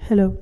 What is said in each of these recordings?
Hello.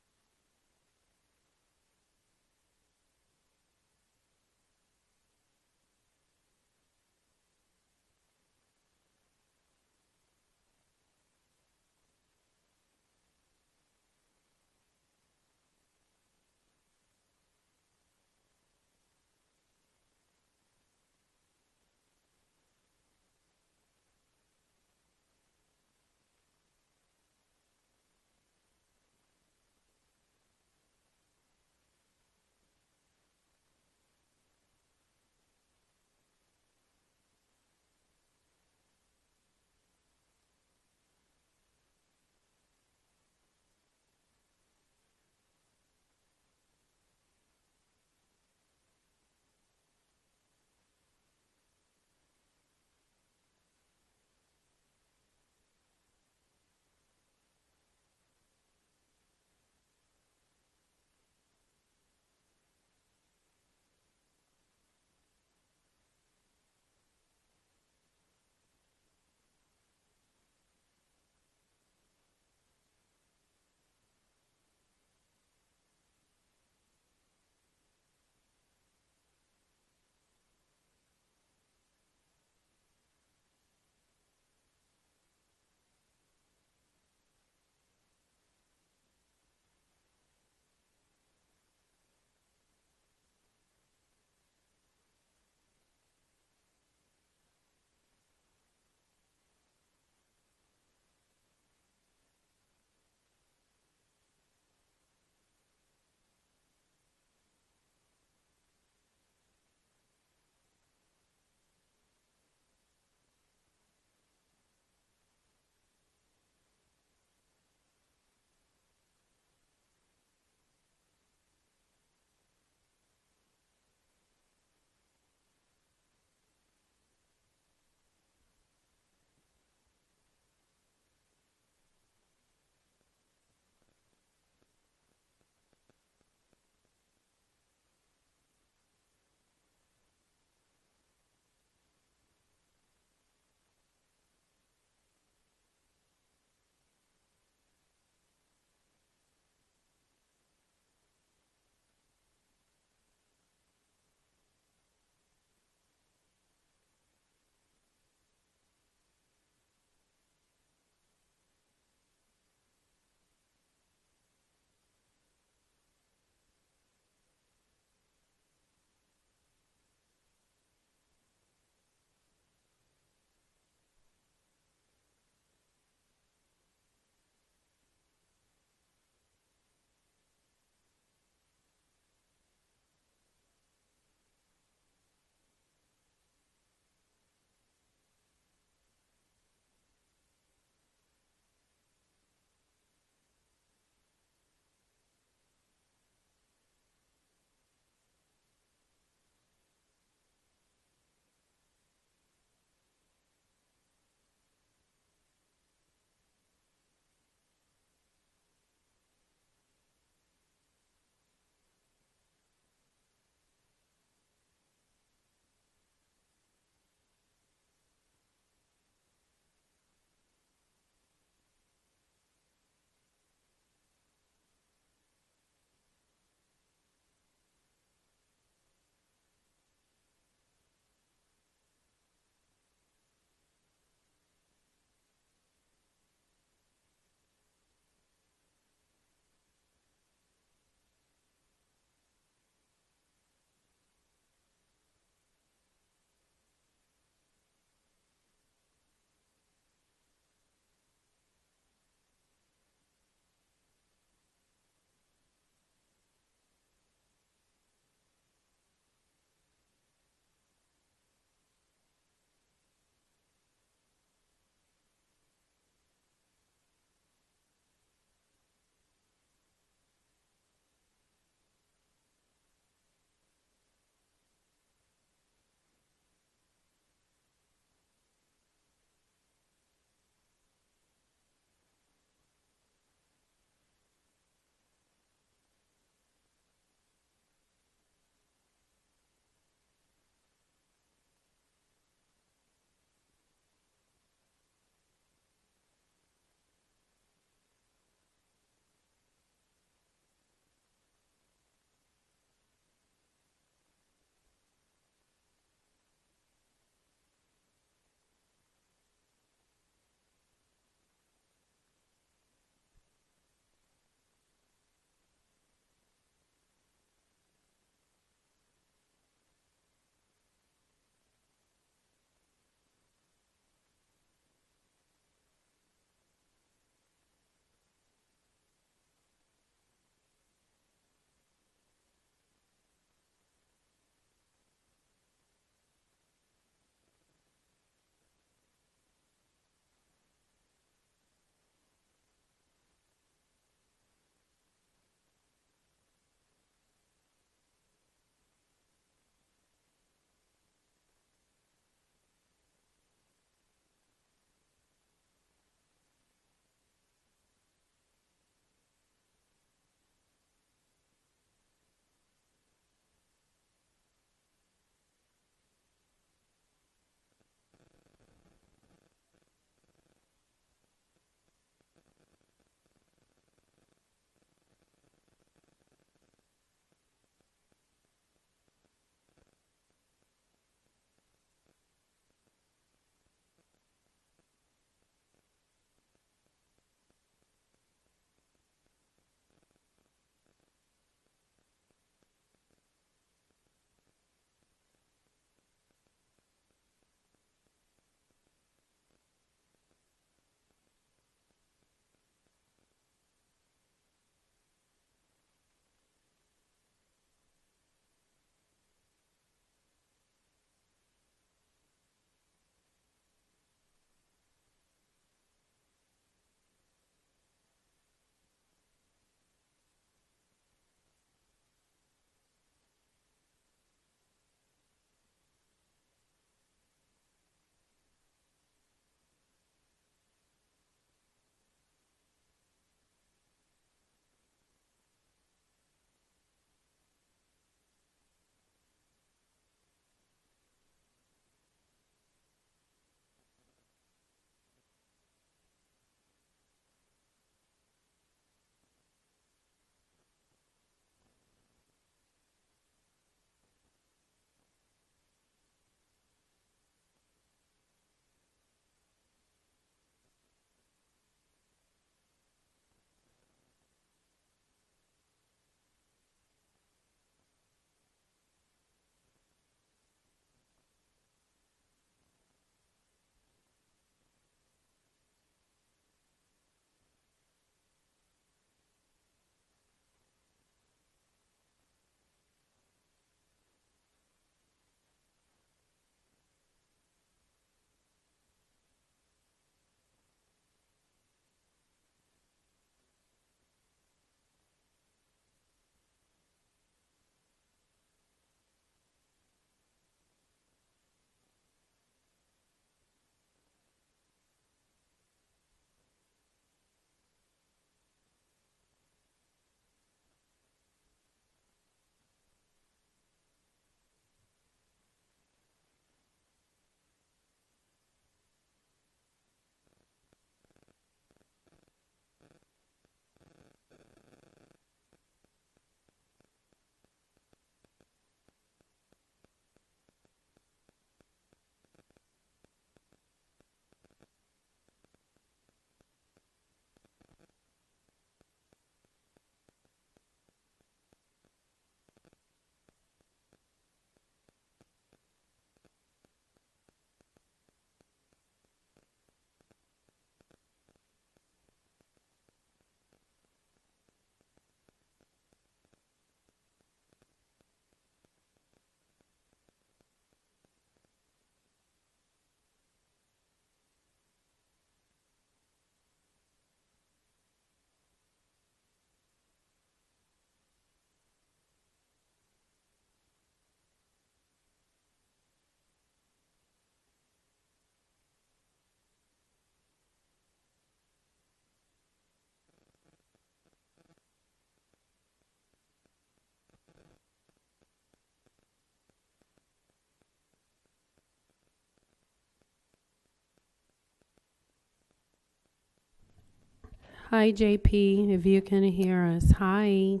Hi, JP, if you can hear us. Hi.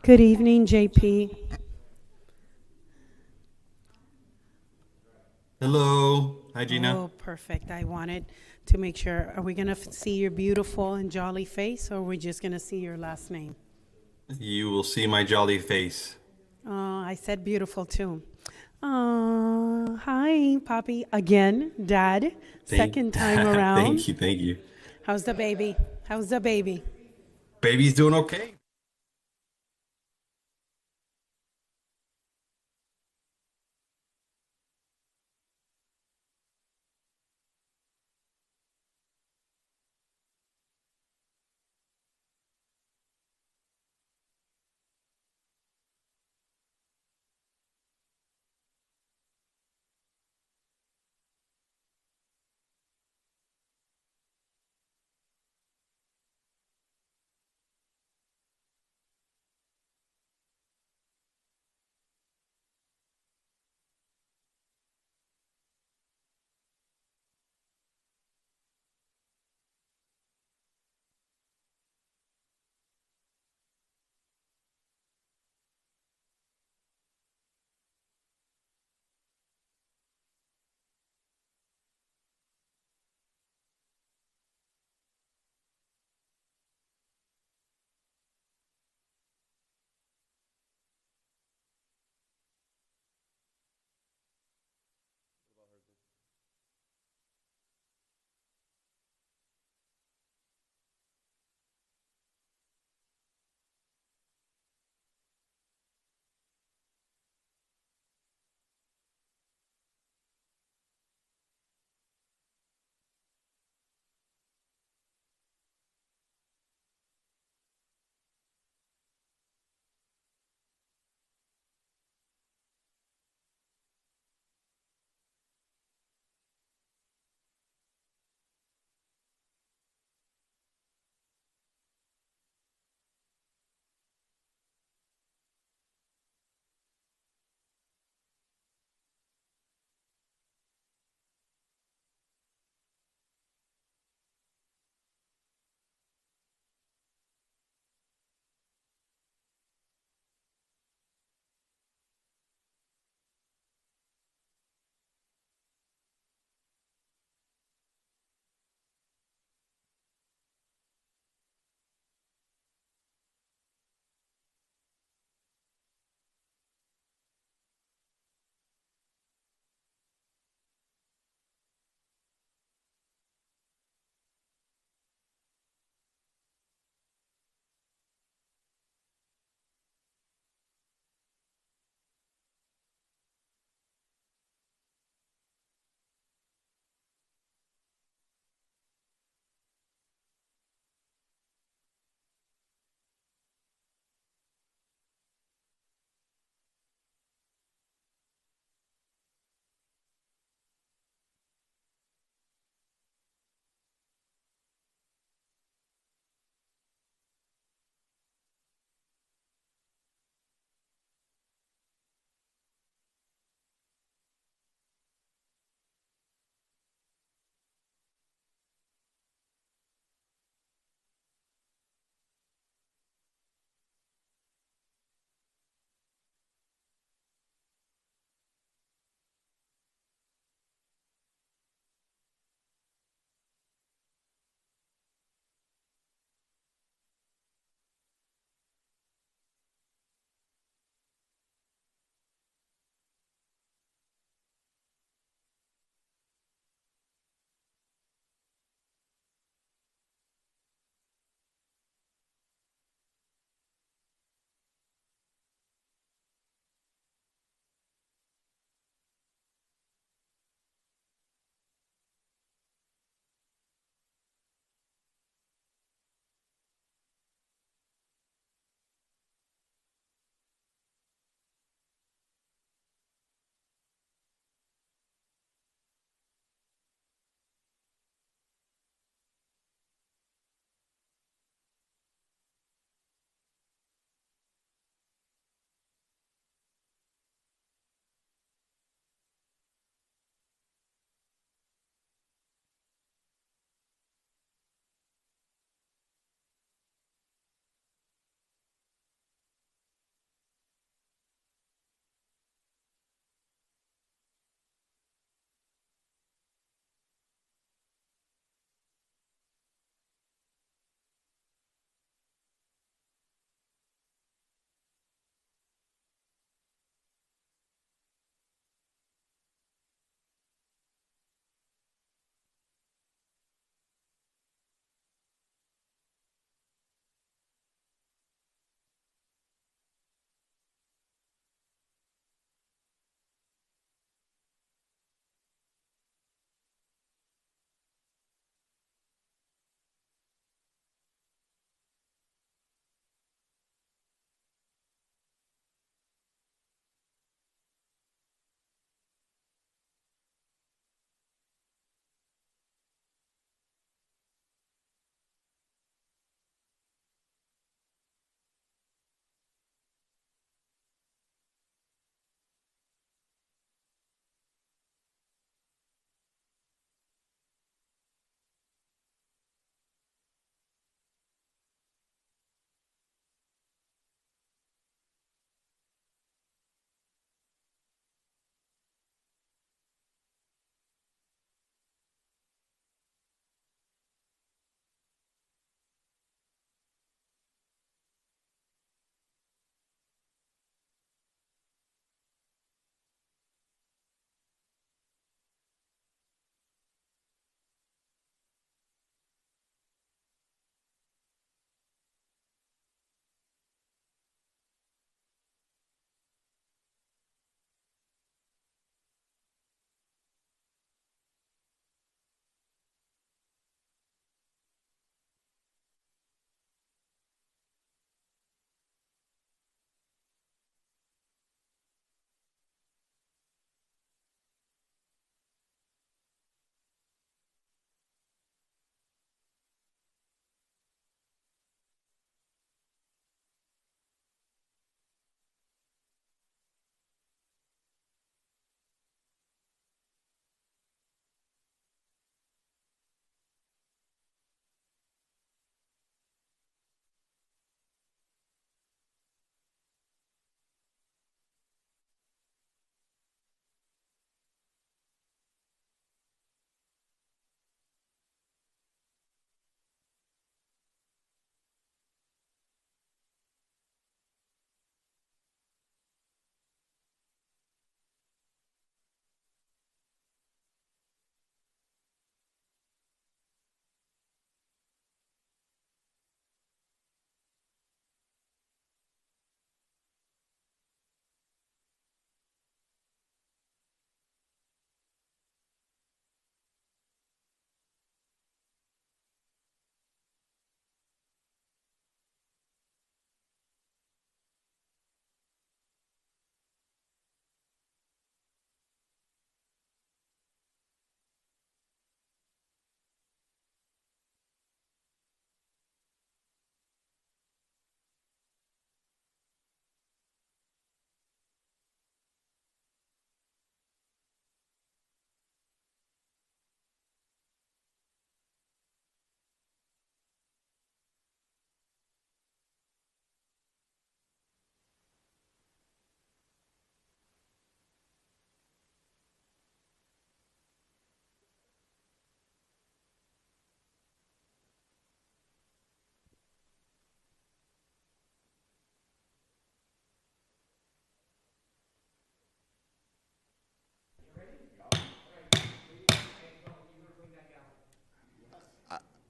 Good evening, JP. Hello. Hi, Gina. Oh, perfect. I wanted to make sure. Are we going to see your beautiful and jolly face, or are we just going to see your last name? You will see my jolly face. I said beautiful too. Hi, Poppy. Again, Dad. Thank, Second time around. thank you, thank you. How's the baby? How's the baby? Baby's doing okay.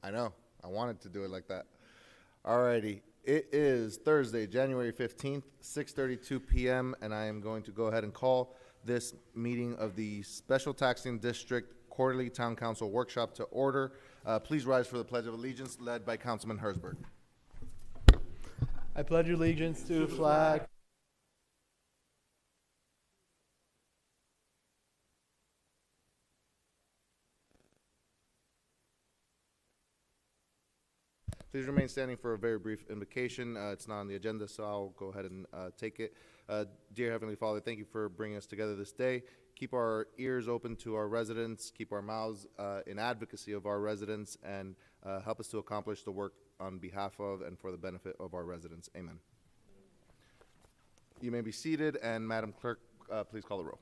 I know. I wanted to do it like that. Alrighty. It is Thursday, January 15th, 6:32 p.m., and I am going to go ahead and call this meeting of the Special Taxing District Quarterly Town Council Workshop to order. Please rise for the Pledge of Allegiance, led by Councilman Herzberg. I pledge allegiance to the flag Please remain standing for a very brief invocation. It's not on the agenda, so I'll go ahead and take it. Dear Heavenly Father, thank you for bringing us together this day. Keep our ears open to our residents, keep our mouths in advocacy of our residents, and help us to accomplish the work on behalf of and for the benefit of our residents. Amen. You may be seated, and Madam Clerk, please call the roll.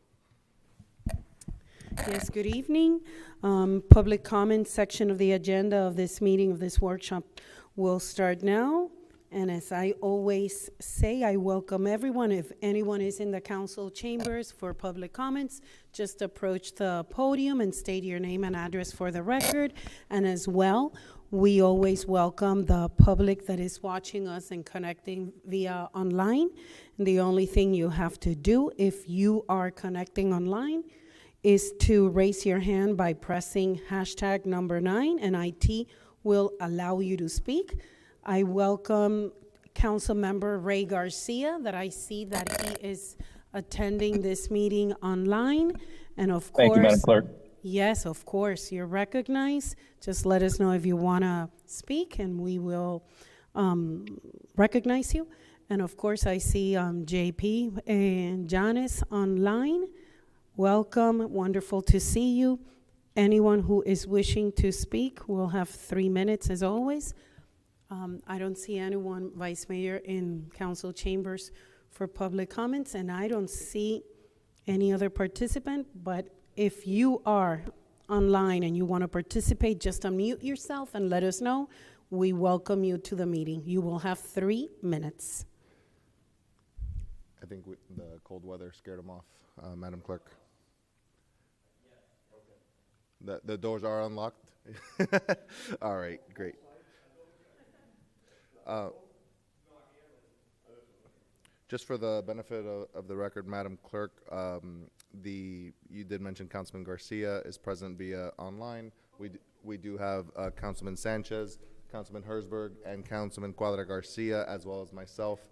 Yes, good evening. Public comment section of the agenda of this meeting, of this workshop, will start now. And as I always say, I welcome everyone. If anyone is in the council chambers for public comments, just approach the podium and state your name and address for the record. And as well, we always welcome the public that is watching us and connecting via online. And the only thing you have to do if you are connecting online is to raise your hand by pressing hashtag number 9, and IT will allow you to speak. I welcome Council Member Ray Garcia, that I see that he is attending this meeting online. And of course— Thank you, Madam Clerk. Yes, of course, you're recognized. Just let us know if you want to speak, and we will recognize you. And of course, I see JP and Janice online. Welcome, wonderful to see you. Anyone who is wishing to speak will have 3 minutes as always. I don't see anyone, Vice Mayor, in council chambers for public comments, and I don't see any other participant, but if you are online and you want to participate, just unmute yourself and let us know. We welcome you to the meeting. You will have 3 minutes. I think the cold weather scared him off, Madam Clerk. The doors are unlocked? All right, great. Just for the benefit of the record, Madam Clerk, you did mention Councilman Garcia is present via online. We do have Councilman Sanchez, Councilman Herzberg, and Councilman Cuadra Garcia, as well as myself,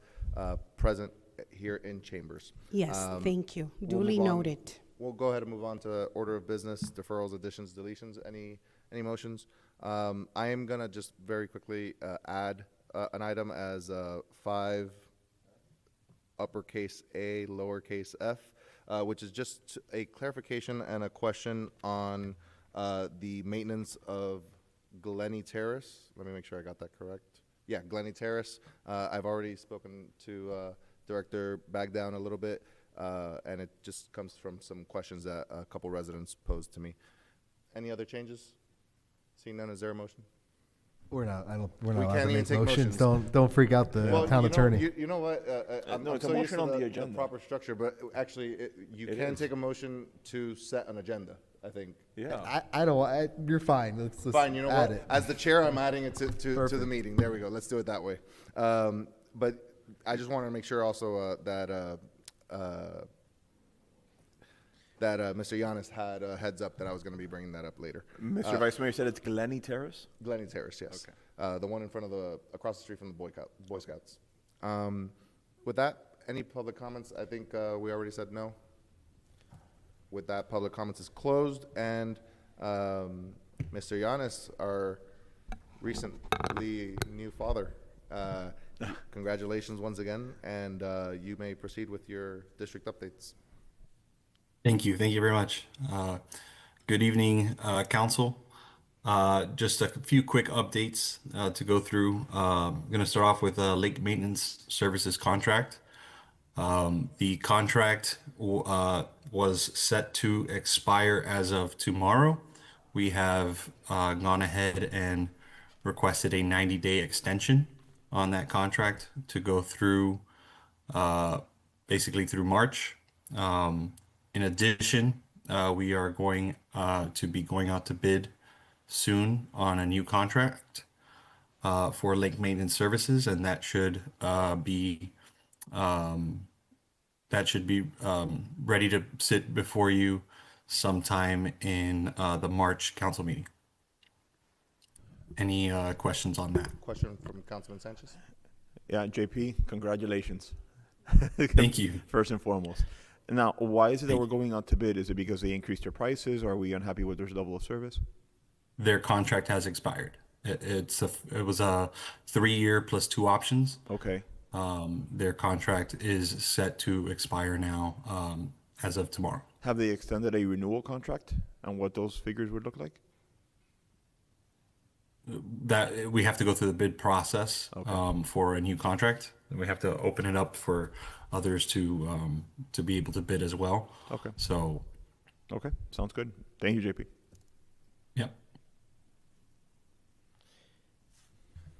present here in chambers. Yes, thank you. We'll Duly move on. noted. We'll go ahead and move on to order of business, deferrals, additions, deletions. Any motions? I am gonna just very quickly add an item as 5 uppercase A, lowercase f, which is just a clarification and a question on the maintenance of Glenny Terrace. Let me make sure I got that correct. Yeah, Glenny Terrace. I've already spoken to Director Bagdown a little bit. And it just comes from some questions that a couple residents posed to me. Any other changes? Seeing none, is there a motion? We're not We allowed can't to even make take motions. motions. Don't freak out the town attorney. You know what? I'm it's a so used motion to on the the agenda. proper structure, but actually, you It can is. take a motion to set an agenda, I think. Yeah. I don't. You're fine. Let's Fine, you know add what? it. As the chair, I'm adding it to the Perfect. meeting. There we go. Let's do it that way. But I just wanted to make sure also that Mr. Yanis had a heads up that I was going to be bringing that up later. Mr. Vice Mayor said it's Glenny Terrace? Glenny Terrace, yes. Okay. The one in front of across the street from the Boy Scouts. With that, any public comments? I think we already said no. With that, public comments is closed, and Mr. Yanis, our recently new father, congratulations once again, and you may proceed with your district updates. Thank you. Thank you very much. Good evening, council. Just a few quick updates to go through. I'm going to start off with lake maintenance services contract. The contract was set to expire as of tomorrow. We have gone ahead and requested a 90-day extension on that contract to go through basically through March. In addition, we are going to be going out to bid soon on a new contract for lake maintenance services, and that should be ready to sit before you sometime in the March council meeting. Any questions on that? Question from Councilman Sanchez? Yeah, JP, congratulations. Thank you. First and foremost. Now, why is it that Thank we're going out to bid? Is it because they increased their prices? Or are we unhappy with their level of service? Their contract has expired. It was a 3-year plus 2 options. Okay. Their contract is set to expire now as of tomorrow. Have they extended a renewal contract and what those figures would look like? That we have to go through the bid process for a new contract. And we have to open it up for others to be able to bid as well. Okay. So, Okay. Sounds good. Thank you, JP. yeah.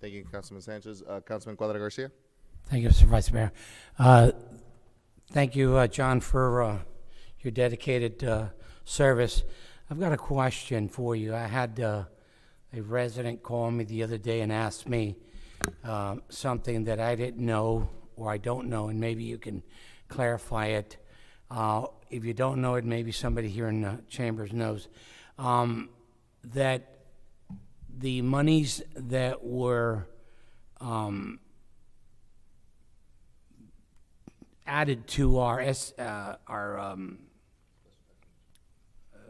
Thank you, Councilman Sanchez. Councilman Cuadra Garcia? Thank you, Mr. Vice Mayor. Thank you, John, for your dedicated service. I've got a question for you. I had a resident call me the other day and ask me something that I didn't know or I don't know, and maybe you can clarify it. If you don't know it, maybe somebody here in the chambers knows. That the monies that were added to our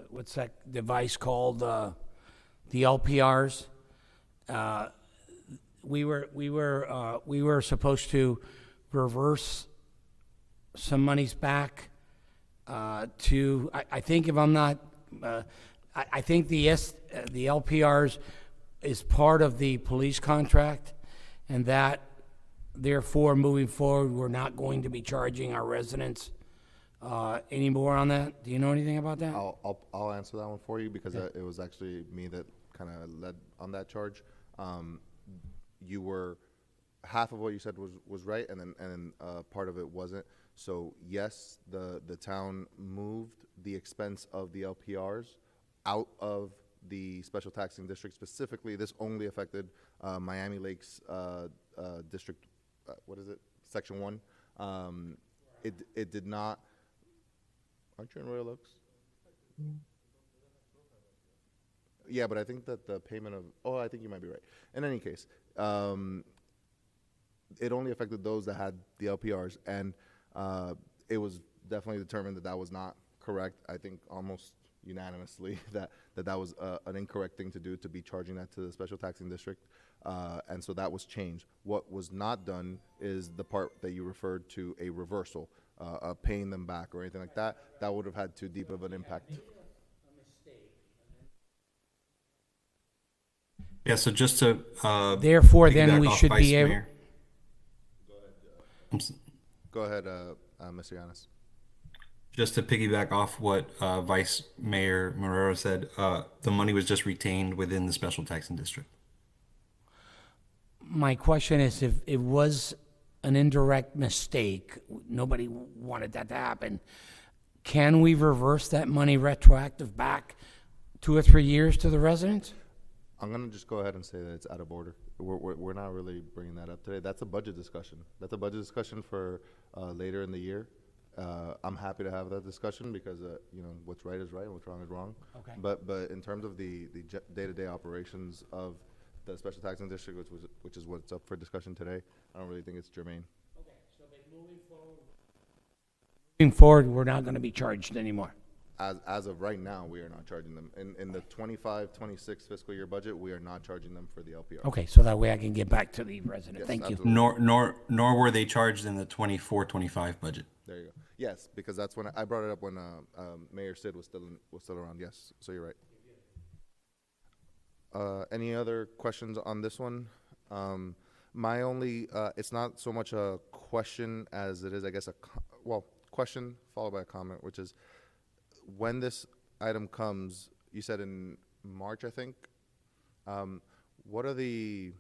what's that device called, the LPRs. We were supposed to reverse some monies back to, I think if I'm not, I think the LPRs is part of the police contract, and that therefore moving forward we're not going to be charging our residents anymore on that. Do you know anything about that? I'll answer that one for you because it was actually me that kind of led on that charge. You were half of what you said was right, and then part of it wasn't. So yes, the town moved the expense of the LPRs out of the special taxing district. Specifically, this only affected Miami Lakes district. What is it? Section 1. It did not. Aren't you in Royal Oaks? Yeah, but I think that the payment of. Oh, I think you might be right. In any case, it only affected those that had the LPRs, and it was definitely determined that was not correct. I think almost unanimously that was an incorrect thing to do, to be charging that to the special taxing district, and so that was changed. What was not done is the part that you referred to, a reversal, paying them back or anything like that. That would have had too deep of an impact. Yeah, so just to Therefore, then piggyback we off should Vice be able. Mayor. Go ahead, Mr. Yanis. Just to piggyback off what Vice Mayor Marrero said, the money was just retained within the special taxing district. My question is, if it was an indirect mistake, nobody wanted that to happen, can we reverse that money retroactive back 2 or 3 years to the residents? I'm going to just go ahead and say that it's out of order. We're not really bringing that up today. That's a budget discussion. That's a budget discussion for later in the year. I'm happy to have that discussion because, what's right is right and what's wrong is wrong. Okay. But in terms of the day-to-day operations of the special taxing district, which is what's up for discussion today, I don't really think it's germane. Okay, so moving forward, we're not going to be charged anymore. As of right now, we are not charging them. In the 25-26 fiscal year budget, we are not charging them for the LPR. Okay, so that way I can get back to the resident. Yes, Thank you. absolutely. Nor were they charged in the 24-25 budget. There you go. Yes, because that's when I brought it up when Mayor Sid was still around. Yes, so you're right. Any other questions on this one? My only, it's not so much a question as it is, I guess, question followed by a comment, which is, when this item comes, you said in March, I think, what are the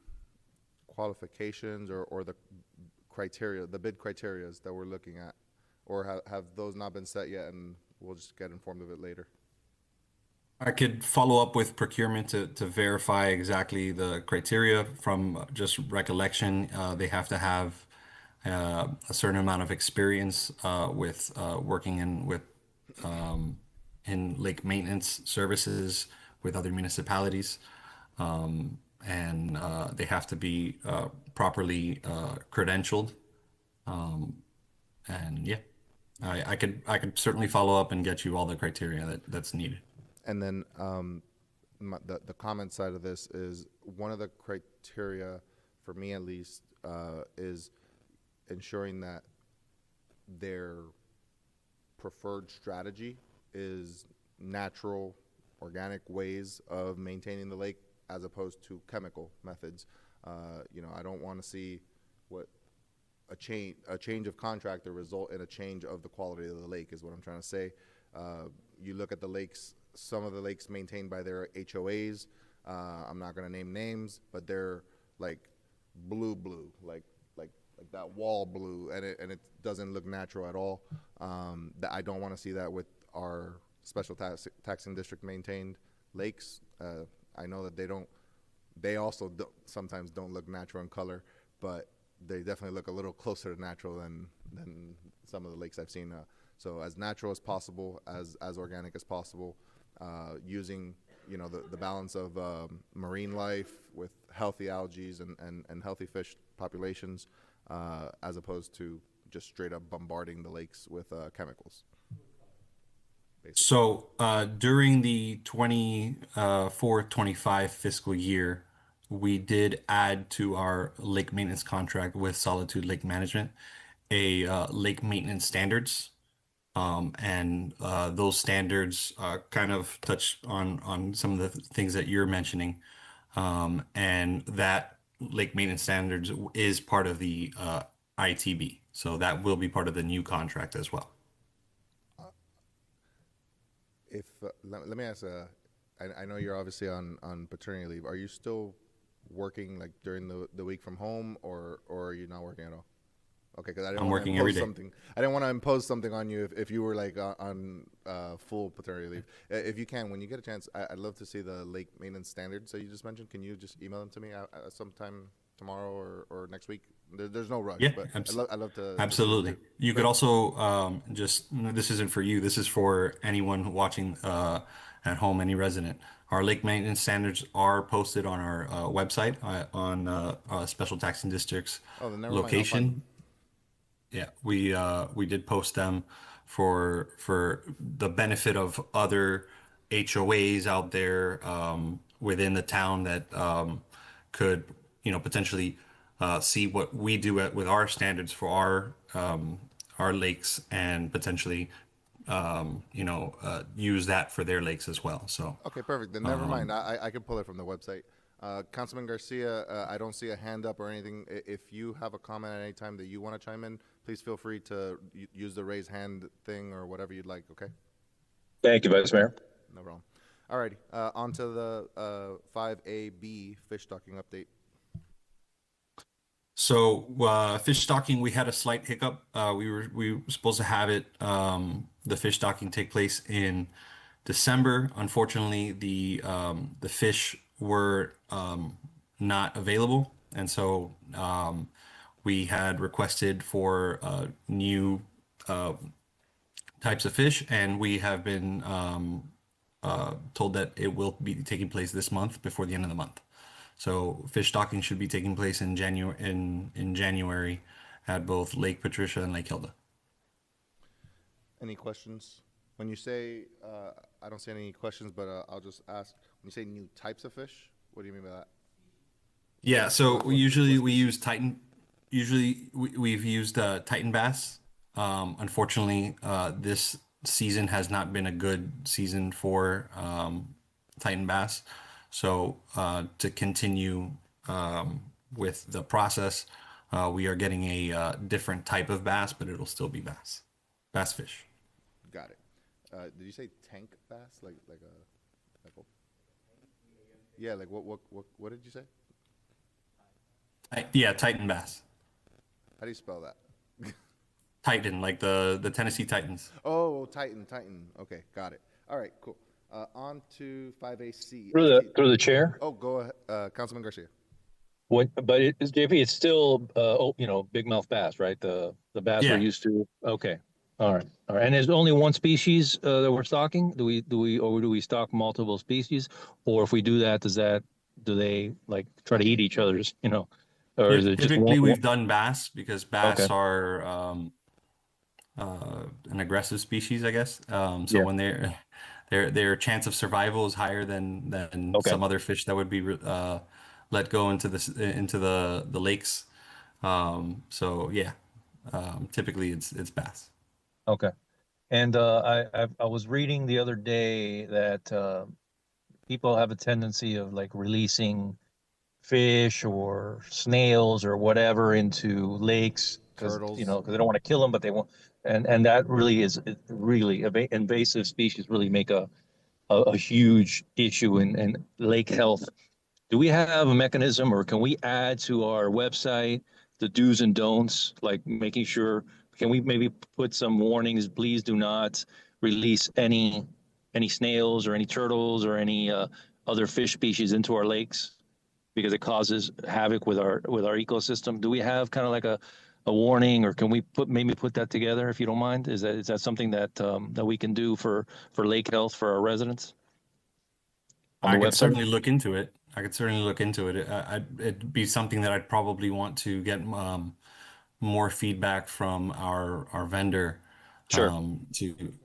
qualifications or the criteria, the bid criterias that we're looking at? Or have those not been set yet and we'll just get informed of it later? I could follow up with procurement to verify exactly the criteria. From just recollection, they have to have a certain amount of experience with working in lake maintenance services with other municipalities, and they have to be properly credentialed. And yeah, I could certainly follow up and get you all the criteria that's needed. And then the comment side of this is one of the criteria, for me at least, is ensuring that their preferred strategy is natural, organic ways of maintaining the lake as opposed to chemical methods. I don't want to see what a change of contractor result in a change of the quality of the lake is what I'm trying to say. You look at the lakes, some of the lakes maintained by their HOAs. I'm not going to name names, but they're like blue, like that wall blue, and it doesn't look natural at all. That I don't want to see that with our special taxing district maintained lakes. I know that they also sometimes don't look natural in color, but they definitely look a little closer to natural than some of the lakes I've seen. So as natural as possible, as organic as possible, using the balance of marine life with healthy algae and healthy fish populations, as opposed to just straight up bombarding the lakes with chemicals. So during the 24-25 fiscal year, we did add to our lake maintenance contract with Solitude Lake Management a lake maintenance standards. And those standards kind of touch on some of the things that you're mentioning. And that lake maintenance standards is part of the ITB. So that will be part of the new contract as well. If let me ask, I know you're obviously on paternity leave. Are you still working like during the week from home, or are you not working at all? Okay, because I didn't I'm want to working every impose day. something. I didn't want to impose something on you if you were like on full paternity leave. If you can, when you get a chance, I'd love to see the lake maintenance standards that you just mentioned. Can you just email them to me sometime tomorrow or next week? There's no rush, Yeah, but I'd love to see them absolutely. too. You could also this isn't for you, this is for anyone watching at home, any resident. Our lake maintenance standards are posted on our website on Special Taxing District's Oh, then never mind. I'll find location. them. Yeah, we did post them for the benefit of other HOAs out there within the town that could potentially see what we do with our standards for our lakes and potentially use that for their lakes as well. So Okay, perfect. Then never mind. I can pull it from the website. Councilman Garcia, I don't see a hand up or anything. If you have a comment at any time that you want to chime in, please feel free to use the raise hand thing or whatever you'd like, okay? Thank you, Vice Mayor. No problem. Alrighty, on to the 5AB fish stocking update. So fish stocking, we had a slight hiccup. We were supposed to have it the fish stocking take place in December. Unfortunately, the fish were not available, and so we had requested for new types of fish, and we have been told that it will be taking place this month before the end of the month. So fish stocking should be taking place in January at both Lake Patricia and Lake Hilda. Any questions? When you say, I don't see any questions, but I'll just ask, when you say new types of fish, what do you mean by that? Yeah, so usually we use Titan. Usually we've used Titan bass. Unfortunately, this season has not been a good season for Titan bass. So to continue with the process, we are getting a different type of bass, but it'll still be bass fish. Got it. Did you say tank bass? Like a yeah, like what did you say? Yeah, Titan bass. How do you spell that? Titan, like the Tennessee Titans. Oh, Titan. Okay, got it. All right, cool. On to 5AC. Through the chair. Oh, go ahead, Councilman Garcia. But it is JP. It's still big mouth bass, right? The bass we're Yeah. used to. Okay. All right. And there's only one species that we're stocking. Do we stock multiple species, or if we do that, do they like try to eat each other's? Or is it just Typically, one? we've done bass because bass Okay. are an aggressive species, I guess. So Yeah. when their chance of survival is higher than Okay. some other fish that would be let go into the lakes. So yeah, typically it's bass. Okay. And I was reading the other day that people have a tendency of like releasing fish or snails or whatever into lakes because Turtles. they don't want to kill them, but they want, and that really is really invasive species really make a huge issue in lake health. Do we have a mechanism, or can we add to our website the do's and don'ts, like making sure? Can we maybe put some warnings? Please do not release any snails or any turtles or any other fish species into our lakes because it causes havoc with our ecosystem. Do we have kind of like a warning, or can we put that together if you don't mind? Is that something that that we can do for lake health for our residents? On I the could website? certainly look into it. It'd be something that I'd probably want to get more feedback from our vendor, Sure.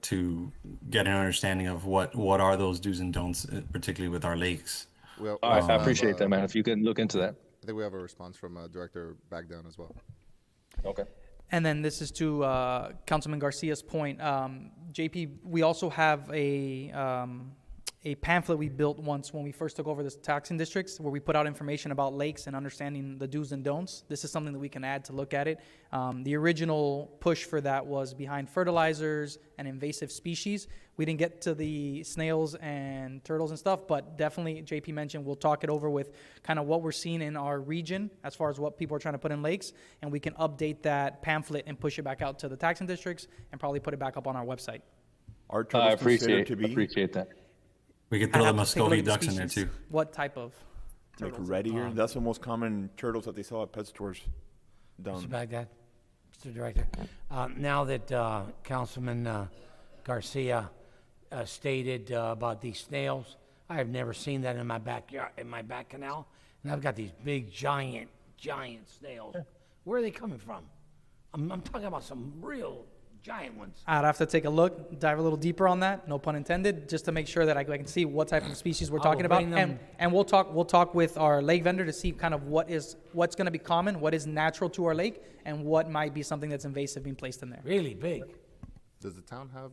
to get an understanding of what are those do's and don'ts, particularly with our lakes. Well, All right, I appreciate that, man. If you can look into that. I think we have a response from Director Bagdown as well. Okay. And then this is to Councilman Garcia's point. JP, we also have a pamphlet we built once when we first took over the taxing districts, where we put out information about lakes and understanding the do's and don'ts. This is something that we can add to look at it. The original push for that was behind fertilizers and invasive species. We didn't get to the snails and turtles and stuff, but definitely, JP mentioned, we'll talk it over with kind of what we're seeing in our region as far as what people are trying to put in lakes, and we can update that pamphlet and push it back out to the taxing districts and probably put it back up on our website. Are I turtles considered appreciate to be appreciate that. We could I'd throw the have to take a look Muscovy at the ducks in there species. too. What type of like turtles? red ear? That's the most common turtles that they sell at pet stores Mr. down. Baghdad, Mr. Director, now that Councilman Garcia stated about these snails, I have never seen that in my backyard, in my back canal, and I've got these big, giant snails. Where are they coming from? I'm talking about some real giant ones. I'd have to take a look, dive a little deeper on that, no pun intended, just to make sure that I can see what type of species we're I talking will about. bring them- And we'll talk with our lake vendor to see kind of what's going to be common, what is natural to our lake, and what might be something that's invasive being placed in there. Really big. Does the town have,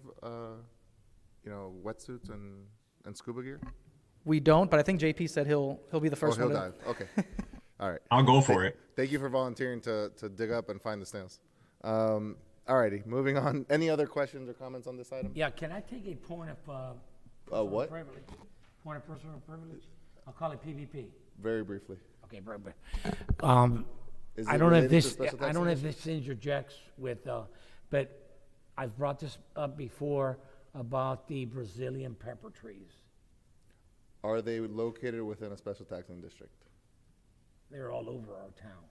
wetsuits and scuba gear? We don't, but I think JP said he'll be the first He'll one. dive. Okay. All right. I'll go for it. Thank you for volunteering to dig up and find the snails. All righty, moving on. Any other questions or comments on this item? Yeah, can I take a point of What? privilege? Point of personal privilege? I'll call it PvP. Very briefly. Okay, very good. Is I it don't know if related to this, special I don't know if taxation? this interjects with, but I've brought this up before about the Brazilian pepper trees. Are they located within a special taxing district? They're all over our town.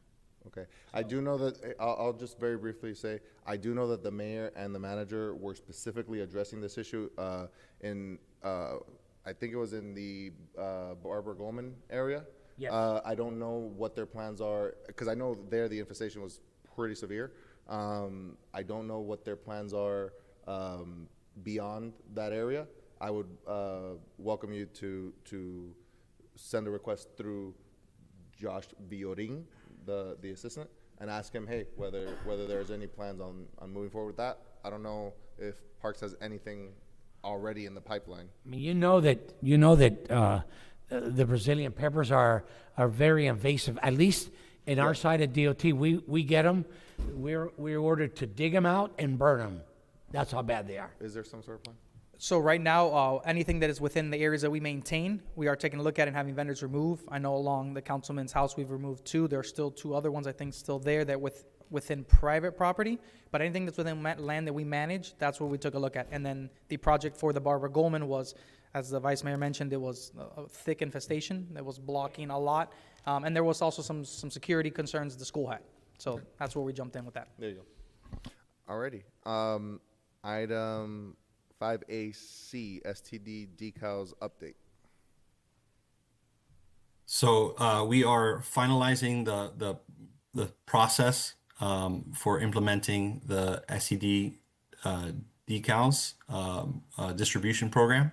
Okay. I do know that, I'll just very briefly say, I do know that the mayor and the manager were specifically addressing this issue I think it was in the Barbara Goldman area. Yes. I don't know what their plans are, because I know there the infestation was pretty severe. I don't know what their plans are beyond that area. I would welcome you to send a request through Josh Vioring, the assistant, and ask him, hey, whether there's any plans on moving forward with that. I don't know if Parks has anything already in the pipeline. I mean, you know that the Brazilian peppers are very invasive. At least in our side of DOT, we get them. We're ordered to dig them out and burn them. That's how bad they are. Is there some sort of plan? So right now, anything that is within the areas that we maintain, we are taking a look at and having vendors remove. I know along the councilman's house, we've removed 2. There are still 2 other ones, I think, still there that within private property. But anything that's within land that we manage, that's what we took a look at. And then the project for the Barbara Goldman was As the vice mayor mentioned, there was a thick infestation that was blocking a lot. And there was also some security concerns the school had. So that's where we jumped in with that. There you go. Alrighty. Item 5AC, STD decals update. So we are finalizing the process for implementing the SED decals distribution program.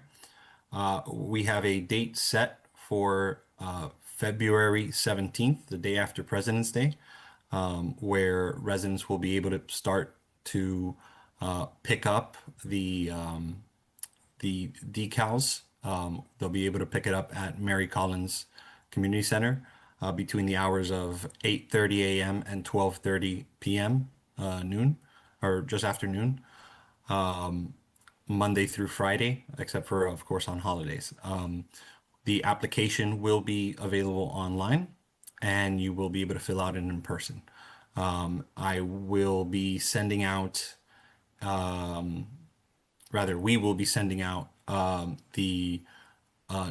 We have a date set for February 17th, the day after President's Day, where residents will be able to start to pick up the decals. They'll be able to pick it up at Mary Collins Community Center between the hours of 8:30 a.m. and 12:30 p.m. Noon, or just after noon, Monday through Friday, except for, of course, on holidays. The application will be available online, and you will be able to fill out it in person. I will be sending out, we will be sending out the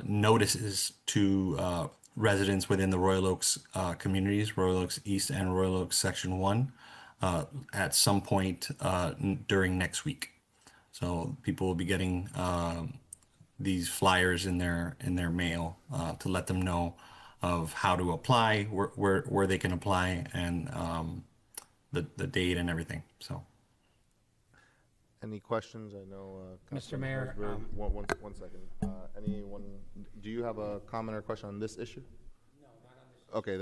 notices to residents within the Royal Oaks communities, Royal Oaks East and Royal Oaks Section 1, at some point during next week. So people will be getting these flyers in their mail to let them know of how to apply, where they can apply, and the date and everything. So. Any questions? I know. Mr. Councilman Mayor, Hersberg, one second. Anyone? Do you have a comment or question on this issue? No, not on this. Okay,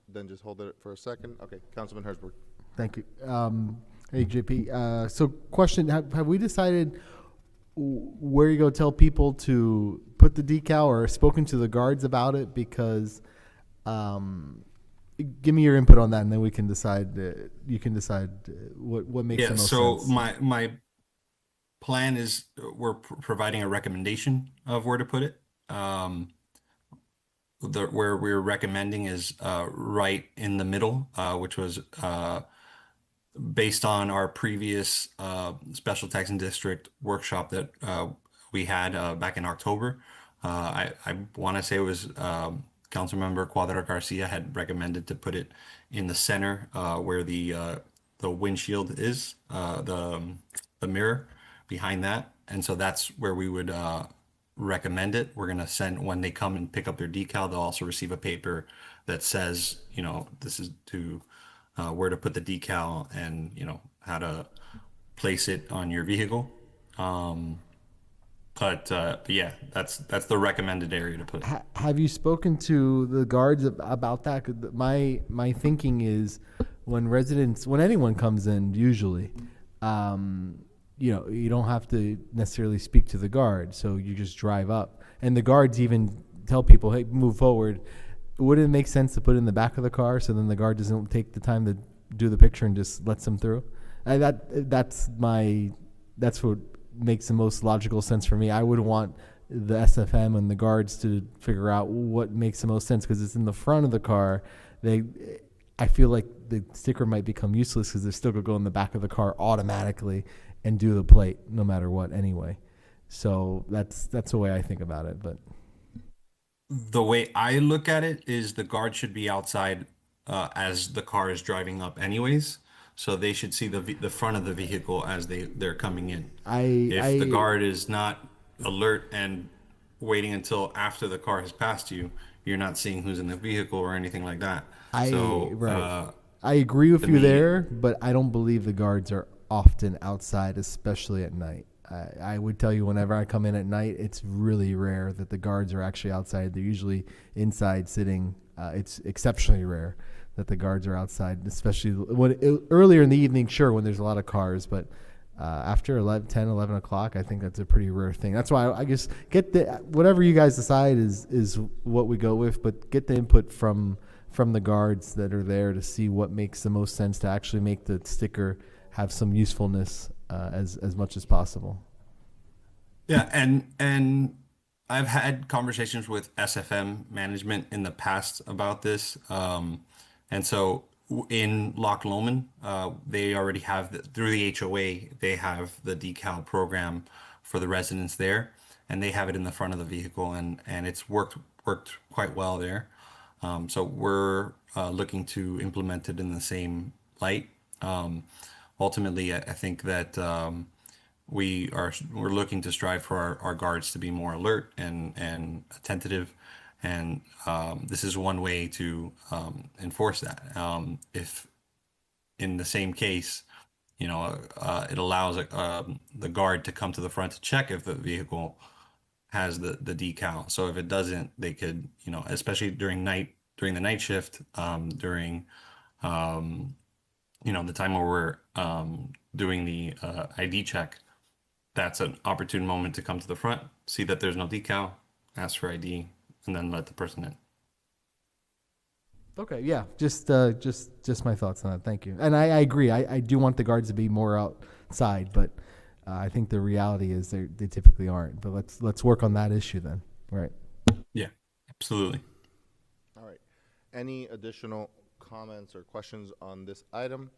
then just hold it for a second. Okay, Councilman Hersberg. Thank you. Hey, JP. So question, have we decided where you go tell people to put the decal, or spoken to the guards about it? Because give me your input on that, and then we can decide. You can decide what makes the most so sense. my plan is we're providing a recommendation of where to put it. Where we're recommending is right in the middle, which was based on our previous special taxing district workshop that we had back in October. I want to say it was Councilmember Cuadra Garcia had recommended to put it in the center where the windshield is, the mirror behind that. And so that's where we would recommend it. We're going to send, when they come and pick up their decal, they'll also receive a paper that says, this is to where to put the decal and, how to place it on your vehicle. But yeah, that's the recommended area to put it. Have you spoken to the guards about that? 'Cause my thinking is when anyone comes in, usually, you don't have to necessarily speak to the guard, so you just drive up, and the guards even tell people, "Hey, move forward." Wouldn't it make sense to put it in the back of the car so then the guard doesn't take the time to do the picture and just lets them through? That's what makes the most logical sense for me. I would want the SFM and the guards to figure out what makes the most sense, because it's in the front of the car. I feel like the sticker might become useless because they're still going to go in the back of the car automatically and do the plate no matter what anyway. So that's the way I think about it. But The way I look at it is the guard should be outside as the car is driving up anyways. So they should see the front of the vehicle as they're coming in. If the guard is not alert and waiting until after the car has passed you, you're not seeing who's in the vehicle or anything like that. I agree with you there, but I don't believe the guards are often outside, especially at night. I would tell you, whenever I come in at night, it's really rare that the guards are actually outside. They're usually inside sitting. It's exceptionally rare that the guards are outside, especially earlier in the evening, sure, when there's a lot of cars, but after 10, 11 o'clock, I think that's a pretty rare thing. That's why I just whatever you guys decide is what we go with, but get the input from the guards that are there to see what makes the most sense to actually make the sticker have some usefulness as much as possible. Yeah, and I've had conversations with SFM management in the past about this. And so in Loch Lomond, they already have, through the HOA, they have the decal program for the residents there. and they have it in the front of the vehicle, and it's worked quite well there. So we're looking to implement it in the same light. Ultimately, I think that we're looking to strive for our guards to be more alert and attentive, and this is one way to enforce that. If in the same case, it allows the guard to come to the front to check if the vehicle has the decal. So if it doesn't, they could, especially during the night shift, during the time where we're doing the ID check, that's an opportune moment to come to the front, see that there's no decal, ask for ID, and then let the person in. Okay, yeah, just my thoughts on that. Thank you. And I agree. I do want the guards to be more outside, but I think the reality is they typically aren't. But let's work on that issue then. Right. Yeah, absolutely. All right. Any additional comments or questions on this item?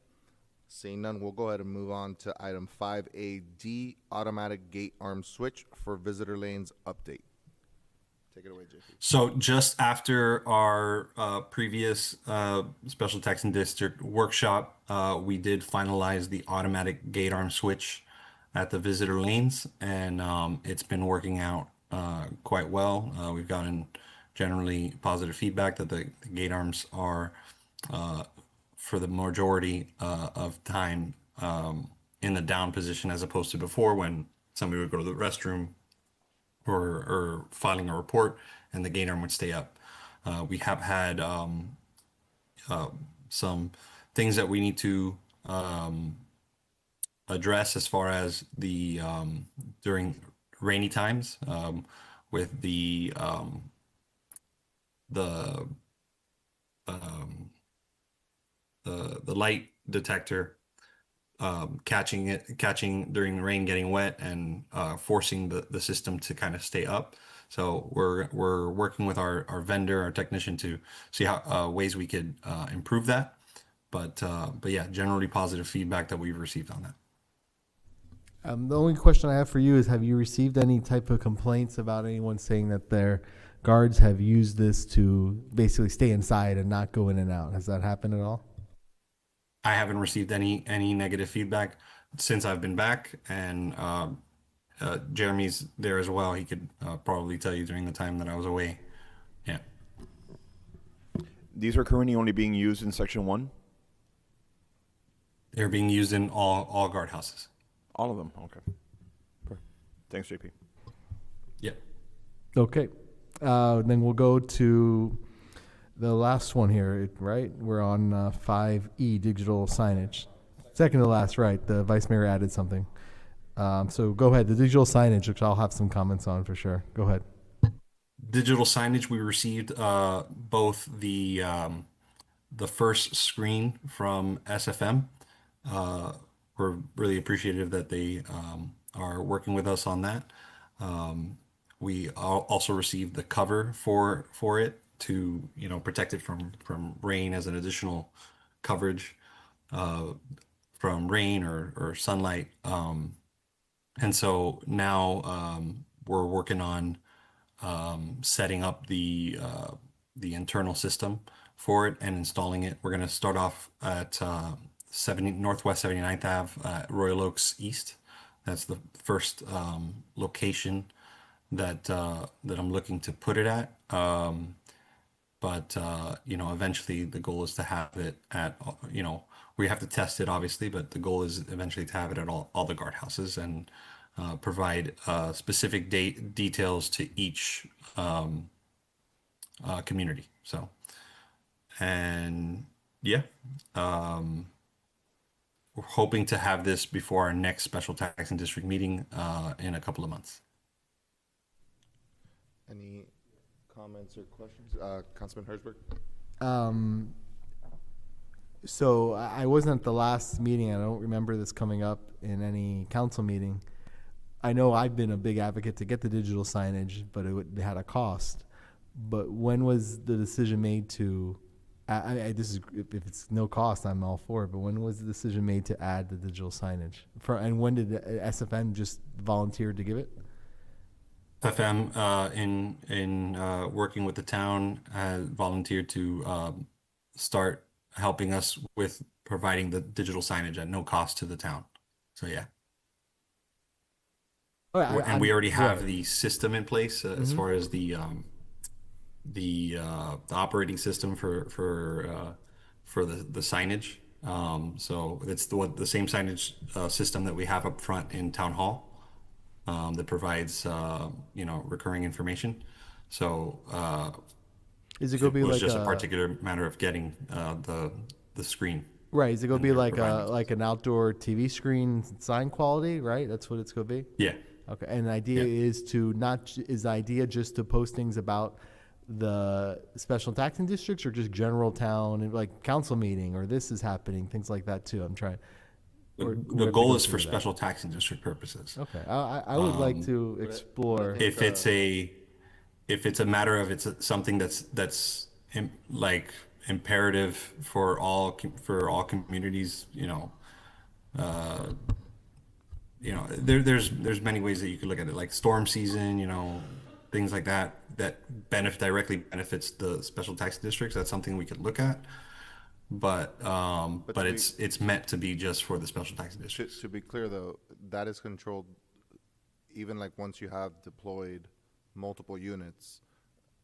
Seeing none, we'll go ahead and move on to item 5AD, automatic gate arm switch for visitor lanes update. Take it away, JP. So just after our previous special taxing district workshop, we did finalize the automatic gate arm switch at the visitor lanes, and it's been working out quite well. We've gotten generally positive feedback that the gate arms are, for the majority of time, in the down position, as opposed to before when somebody would go to the restroom or filing a report and the gate arm would stay up. We have had some things that we need to address as far as the during rainy times, with the light detector catching during the rain, getting wet, and forcing the system to kind of stay up. So we're working with our vendor, our technician, to see how ways we could improve that. But yeah, generally positive feedback that we've received on that. The only question I have for you is, have you received any type of complaints about anyone saying that their guards have used this to basically stay inside and not go in and out? Has that happened at all? I haven't received any negative feedback since I've been back, and Jeremy's there as well. He could probably tell you during the time that I was away. Yeah. These are currently only being used in Section 1? They're being used in all guardhouses. All of them? Okay. Thanks, JP. Yeah. Okay. Then we'll go to the last one here, right? We're on 5E, digital signage. Second to last, right? The Vice Mayor added something. So go ahead. The digital signage, which I'll have some comments on for sure. Go ahead. Digital signage, we received both the first screen from SFM. We're really appreciative that they are working with us on that. We also received the cover for it to protect it from rain, as an additional coverage from rain or sunlight. And so now we're working on setting up the internal system for it and installing it. We're going to start off at Northwest 79th Ave at Royal Oaks East. That's the first location that I'm looking to put it at. But eventually the goal is to have it at, we have to test it obviously, but the goal is eventually to have it at all the guardhouses, and provide specific details to each community. So, and yeah, we're hoping to have this before our next special taxing district meeting in a couple of months. Any comments or questions? Councilman Herzberg? So I wasn't at the last meeting. I don't remember this coming up in any council meeting. I know I've been a big advocate to get the digital signage, but it had a cost. But when was the decision made to, if it's no cost, I'm all for it, but when was the decision made to add the digital signage? And when did SFM just volunteer to give it? FM, in working with the town, has volunteered to start helping us with providing the digital signage at no cost to the town. So yeah. All right, And we already have right. the system in place as far as the operating system for the signage. So it's the same signage system that we have up front in town hall that provides recurring information. So Is it gonna it be was like just a a particular matter of getting the screen. right? Is it gonna and be like providing like an outdoor TV screen sign quality? Right, that's what it's gonna be. Yeah. Okay, and the idea is to is the idea just to post things about the special taxing districts or just general town and like council meeting or this is happening, things like that too. I'm trying. The, or we the have to goal go is for through that. special taxing district purposes. Okay, I would like to explore. If it's a matter of something that's like imperative for all communities, there's many ways that you could look at it, like storm season, things like that directly benefits the special tax districts. That's something we could look at, but it's meant to be just for the special tax districts. To be clear though, that is controlled, even like once you have deployed multiple units,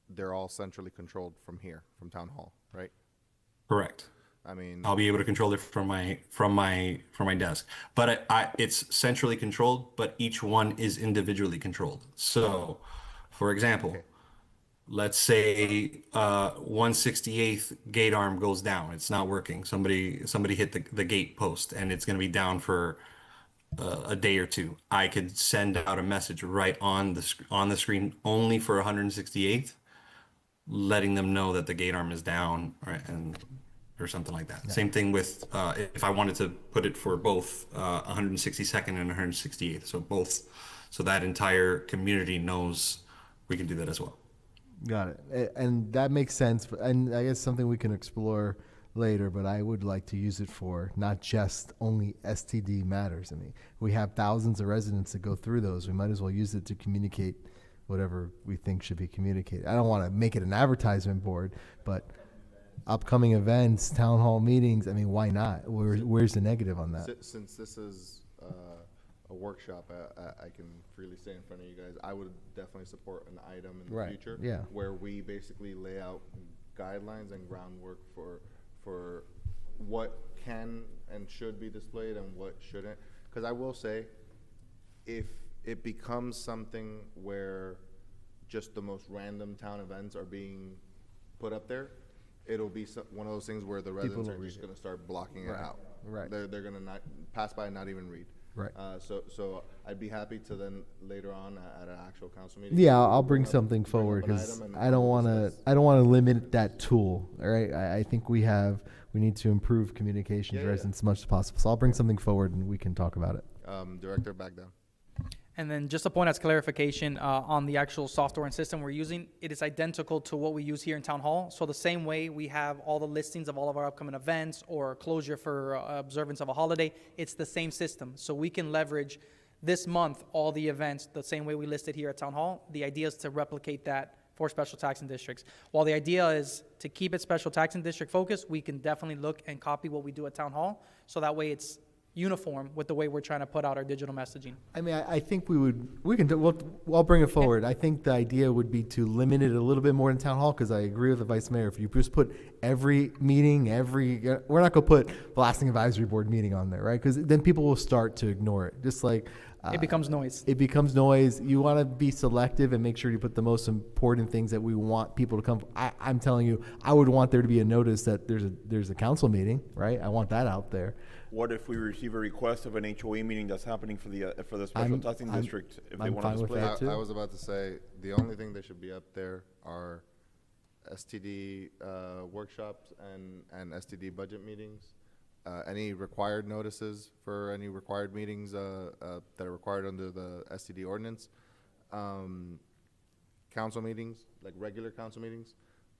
they're all centrally controlled from here, from town hall, right? Correct. I mean, I'll be able to control it from my desk, but it's centrally controlled, but each one is individually controlled. So, for example, let's say 168th gate arm goes down. It's not working. Somebody hit the gate post, and it's going to be down for a day or two. I could send out a message right on the screen only for 168th, letting them know that the gate arm is down, right, or something like that. Same thing with if I wanted to put it for both 162nd and 168th, so both, so that entire community knows, we can do that as well. Got it. And that makes sense. And I guess something we can explore later, but I would like to use it for not just only STD matters. I mean, we have thousands of residents that go through those. We might as well use it to communicate whatever we think should be communicated. I don't want to make it an advertisement board, but upcoming events, town hall meetings, I mean, why not? Where's the negative on that? since this is a workshop, I can freely say in front of you guys, I would definitely support an item in the Right, future, yeah. where we basically lay out guidelines and groundwork for what can and should be displayed and what shouldn't. Because I will say, if it becomes something where just the most random town events are being put up there, it'll be one of those things where the residents won't are read just it. going to start blocking it Right, out. right. They're going to not pass by and not even read. Right. So I'd be happy to then later on at an actual council meeting. Yeah, I'll bring up- something bring up forward an because item and I don't we'll want to. discuss. I don't want to limit that tool. All right, I think we need to improve communication to Yeah, residents as much as possible. So I'll bring something forward and we can talk about it. Director, back down. And then just a point as clarification on the actual software and system we're using, it is identical to what we use here in Town Hall. So the same way we have all the listings of all of our upcoming events or closure for observance of a holiday, it's the same system. So we can leverage this month all the events the same way we listed here at Town Hall. The idea is to replicate that for special taxing districts. While the idea is to keep it special taxing district focused, we can definitely look and copy what we do at Town Hall. So that way it's uniform with the way we're trying to put out our digital messaging. I mean, I think I'll bring it forward. I think the idea would be to limit it a little bit more in town hall because I agree with the vice mayor. If you just put every meeting, we're not going to put blasting advisory board meeting on there, right? Because then people will start to ignore it. Just like It becomes noise. it becomes noise. You want to be selective and make sure you put the most important things that we want people to come. I'm telling you, I would want there to be a notice that there's a council meeting, right? I want that out there. What if we receive a request of an HOA meeting that's happening for the special I'm- taxing I'm- district, if they I'm want to fine with display that. it? too. I was about to say, the only thing that should be up there are STD workshops and STD budget meetings. Any required notices for any required meetings that are required under the STD ordinance. Council meetings, like regular council meetings.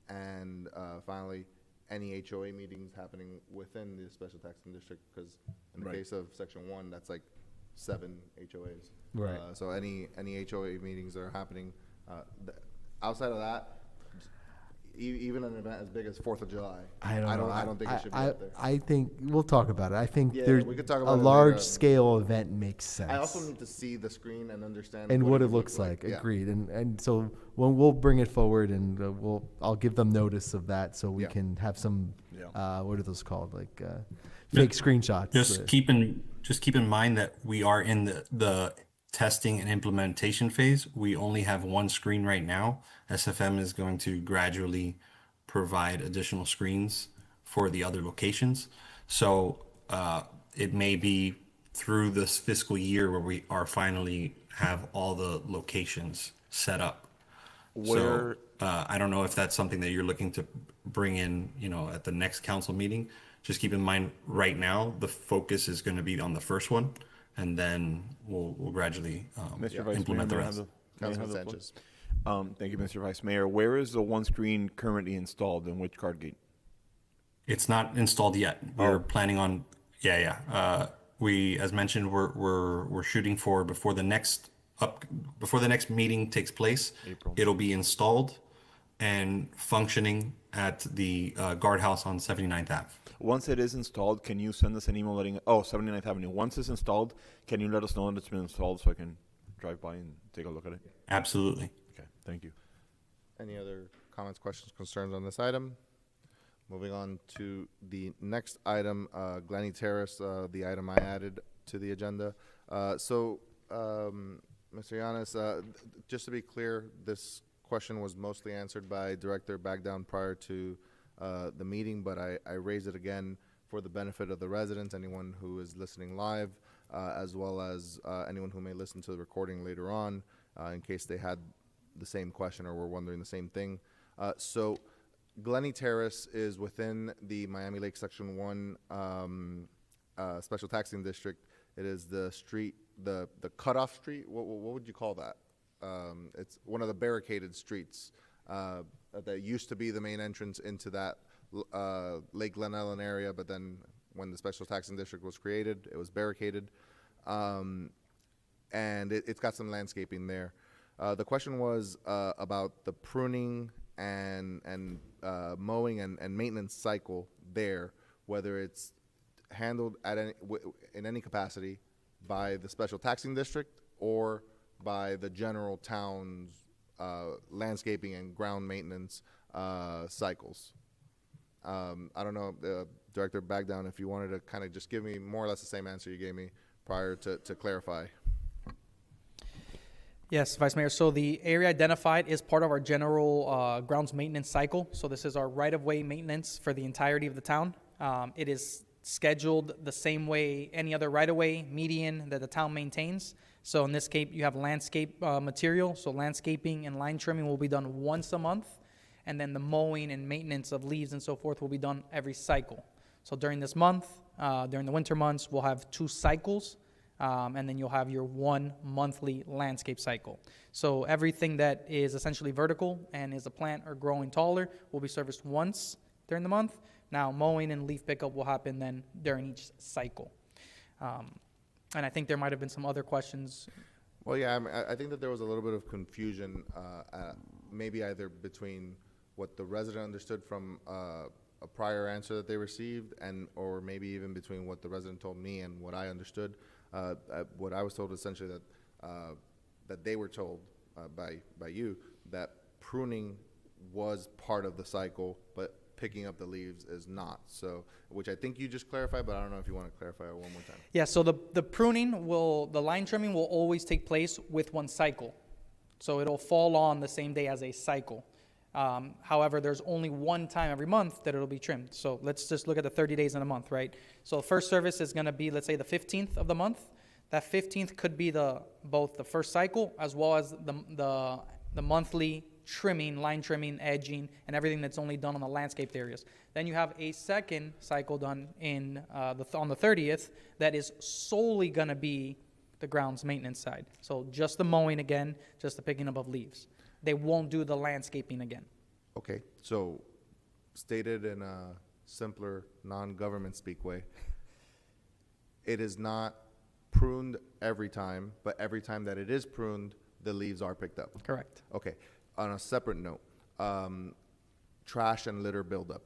And finally, any HOA meetings happening within the special taxing district, because in the Right. case of section 1, that's like 7 HOAs. Right. So any HOA meetings that are happening, outside of that, even an event as big as 4th of July, I don't know. I don't think it should be up there. I think we'll talk about it. I think Yeah, there's we could talk a about it later. large scale event makes sense. I also need to see the screen and understand and what it would looks look like. Yeah. Agreed. And so when we'll bring it forward, and I'll give them notice of that, so we Yeah. can have some Yeah. what are those called, like fake screenshots. Just keep in mind that we are in the testing and implementation phase. We only have one screen right now. SFM is going to gradually provide additional screens for the other locations. So it may be through this fiscal year where we are finally have all the locations set up. Where- So I don't know if that's something that you're looking to bring in, at the next council meeting. Just keep in mind, right now, the focus is going to be on the first one, and then we'll gradually Mr. Vice implement the Mayor, rest. Councilman Sanchez. Thank you, Mr. Vice Mayor. Where is the one screen currently installed, in which card gate? It's not installed yet. We're planning on, we, as mentioned, we're shooting for before the next meeting takes place. April. It'll be installed and functioning at the guardhouse on 79th Ave. Once it is installed, can you send us an email letting, 79th Avenue. Once it's installed, can you let us know that it's been installed so I can drive by and take a look at it? Absolutely. Okay, thank you. Any other comments, questions, concerns on this item? Moving on to the next item, Glenny Terrace, the item I added to the agenda. Mr. Yanis, just to be clear, this question was mostly answered by Director Bagdown prior to the meeting, but I raise it again for the benefit of the residents, anyone who is listening live, as well as anyone who may listen to the recording later on, in case they had the same question or were wondering the same thing. So Glenny Terrace is within the Miami Lakes Section 1 Special Taxing District. It is the street, the cutoff street. What would you call that? It's one of the barricaded streets that used to be the main entrance into that Lake Glen Ellen area, but then when the Special Taxing District was created, it was barricaded. And it's got some landscaping there. The question was about the pruning and mowing and maintenance cycle there, whether it's handled at in any capacity by the Special Taxing District or by the general town's landscaping and ground maintenance cycles. I don't know, Director Bagdown, if you wanted to kind of just give me more or less the same answer you gave me prior to clarify. Yes, Vice Mayor. So the area identified is part of our general grounds maintenance cycle. So this is our right-of-way maintenance for the entirety of the town. It is scheduled the same way any other right-of-way median that the town maintains. So in this case, you have landscape material. So landscaping and line trimming will be done once a month. And then the mowing and maintenance of leaves and so forth will be done every cycle. So during this month, during the winter months, we'll have 2 cycles. And then you'll have your 1 monthly landscape cycle. So everything that is essentially vertical and is a plant or growing taller will be serviced once during the month. Now, mowing and leaf pickup will happen then during each cycle. And I think there might have been some other questions. Well, yeah, I think that there was a little bit of confusion, maybe either between what the resident understood from a prior answer that they received, or maybe even between what the resident told me and what I understood. What I was told essentially that they were told by you that pruning was part of the cycle, but picking up the leaves is not. So, which I think you just clarified, but I don't know if you want to clarify it one more time. Yeah, so the pruning the line trimming will always take place with 1 cycle. So it'll fall on the same day as a cycle. However, there's only 1 time every month that it'll be trimmed. So let's just look at the 30 days in a month, right? So the first service is going to be, let's say, the 15th of the month. That 15th could be both the first cycle as well as the monthly trimming, line trimming, edging, and everything that's only done on the landscaped areas. Then you have a second cycle done on the 30th that is solely going to be the grounds maintenance side. So just the mowing again, just the picking up of leaves. They won't do the landscaping again. Okay, so stated in a simpler, non-government speak way, it is not pruned every time, but every time that it is pruned, the leaves are picked up. Correct. Okay. On a separate note, trash and litter buildup.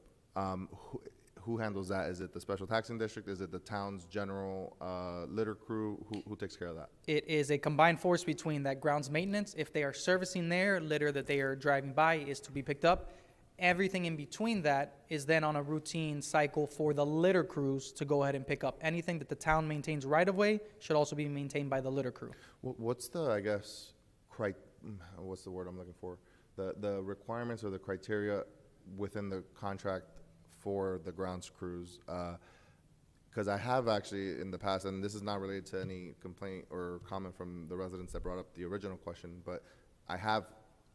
Who handles that? Is it the special taxing district? Is it the town's general litter crew? Who takes care of that? It is a combined force between that grounds maintenance. If they are servicing their litter that they are driving by is to be picked up. Everything in between that is then on a routine cycle for the litter crews to go ahead and pick up. Anything that the town maintains right of way should also be maintained by the litter crew. What's the, I guess, what's the word I'm looking for? The requirements or the criteria within the contract for the grounds crews? Because I have actually in the past, and this is not related to any complaint or comment from the residents that brought up the original question, but I have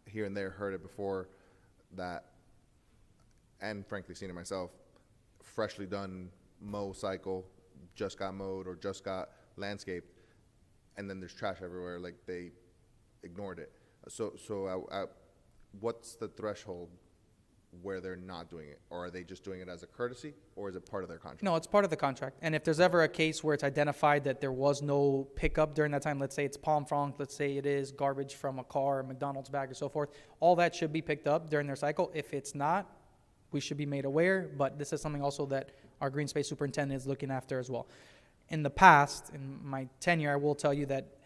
here and there heard it before that, and frankly seen it myself, freshly done mow cycle, just got mowed or just got landscaped, and then there's trash everywhere, like they ignored it. So what's the threshold where they're not doing it? Or are they just doing it as a courtesy, or is it part of their contract? No, it's part of the contract. And if there's ever a case where it's identified that there was no pickup during that time, let's say it's palm frond, let's say it is garbage from a car, a McDonald's bag, or so forth, all that should be picked up during their cycle. If it's not, we should be made aware, but this is something also that our green space superintendent is looking after as well. In the past, in my tenure, I will tell you that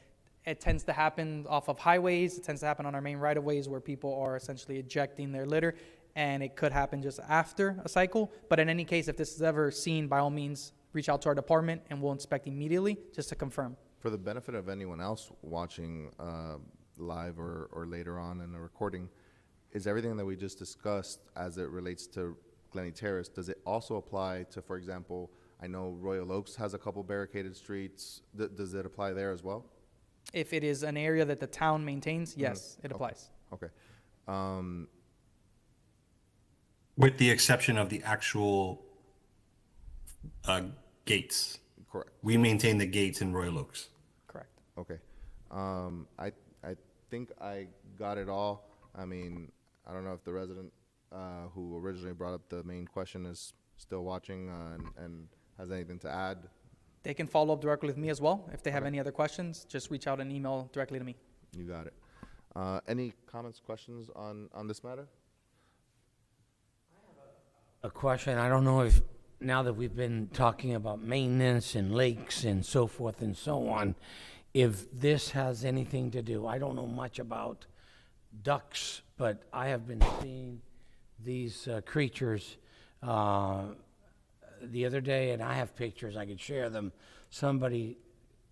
it tends to happen off of highways, it tends to happen on our main right-of-ways where people are essentially ejecting their litter, and it could happen just after a cycle. But in any case, if this is ever seen, by all means, reach out to our department and we'll inspect immediately just to confirm. For the benefit of anyone else watching live or later on in the recording, is everything that we just discussed as it relates to Glenny Terrace, does it also apply to, for example, I know Royal Oaks has a couple barricaded streets. Does it apply there as well? If it is an area that the town maintains, yes, it applies. Okay. With the exception of the actual gates. Correct. We maintain the gates in Royal Oaks. Correct. Okay. I think I got it all. I mean, I don't know if the resident who originally brought up the main question is still watching and has anything to add. They can follow up directly with me as well. If they have any other questions, just reach out and email directly to me. You got it. Any comments, questions on this matter? A question, I don't know if, now that we've been talking about maintenance and lakes and so forth and so on, if this has anything to do, I don't know much about ducks, but I have been seeing these creatures the other day, and I have pictures, I could share them. Somebody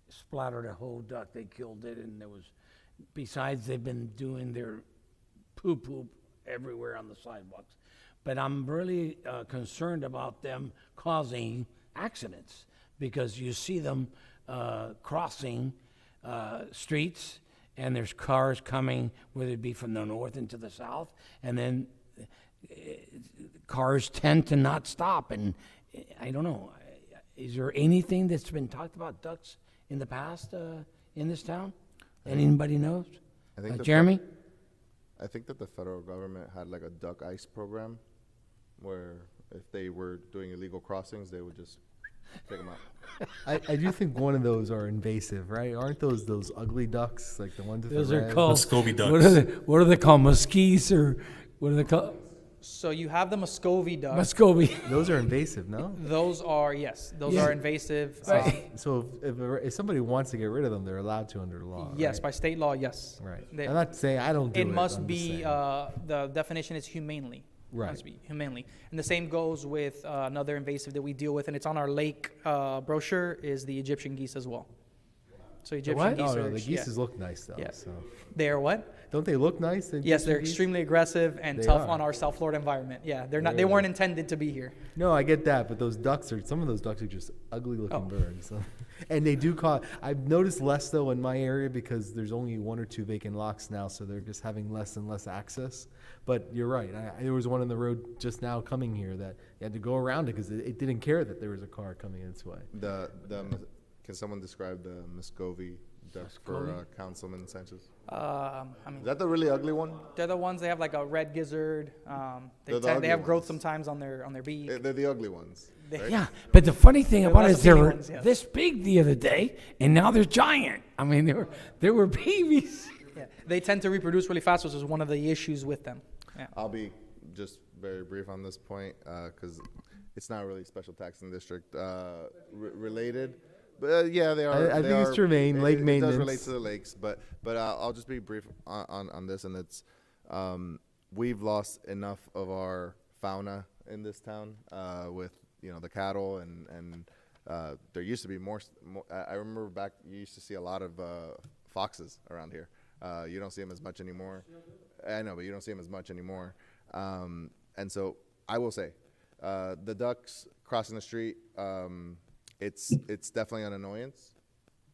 splattered a whole duck, they killed it, and there was, besides they've been doing their poop everywhere on the sidewalks. But I'm really concerned about them causing accidents, because you see them crossing streets, and there's cars coming, whether it be from the north into the south, and then cars tend to not stop. And I don't know, is there anything that's been talked about ducks in the past in this town? Anybody knows? I think Jeremy? I think that the federal government had like a duck ice program where if they were doing illegal crossings, they would just take them out. I do think one of those are invasive, right? Aren't those ugly ducks, like the ones with Those the are red? called, Muscovy ducks. what are they called, mesquites, or what are they called? So you have the Muscovy duck. Muscovy. Those are invasive, no? Those are, yes, those Yeah. are invasive. So if somebody wants to get rid of them, they're allowed to under the law. Yes, right? by state law, yes. Right. They- I'm not saying I don't do it. It must I'm just be, saying. the definition is humanely. Right. Must be humanely. And the same goes with another invasive that we deal with, and it's on our lake brochure, is the Egyptian geese as well. So Egyptian what? geese Oh, are, no, the yeah. geese look nice though. Yeah. So. They are what? Don't they look nice? the Yes, they're Egyptian geese? extremely aggressive and They tough are. on our South Florida environment. Yeah, they're not. They Yeah. weren't intended to be here. No, I get that, but some of those ducks are just ugly looking birds. So. And they do cause, I've noticed less though in my area because there's only 1 or 2 vacant lots now, so they're just having less and less access. But you're right, there was one on the road just now coming here that you had to go around it because it didn't care that there was a car coming its way. Can someone describe the Muscovy ducks for Councilman Sanchez? I mean, Is that the really ugly one? they're the ones they have like a red gizzard. They're the They ugly have growth ones. sometimes on their beak. They're the ugly ones. Right? Yeah, but the funny thing They're about it less is they appealing were ones, yes. this big the other day, and now they're giant. I mean, they were babies. Yeah. They tend to reproduce really fast, which is one of the issues with them. Yeah. I'll be just very brief on this point because it's not really special taxing district related. But yeah, they are. I they think it's are- germane, lake it maintenance. does relate to the lakes, but I'll just be brief on this, and it's we've lost enough of our fauna in this town with the cattle and there used to be more. I remember back you used to see a lot of foxes around here. You don't see them as much anymore. I know, but you don't see them as much anymore. And so I will say, the ducks crossing the street. It's definitely an annoyance.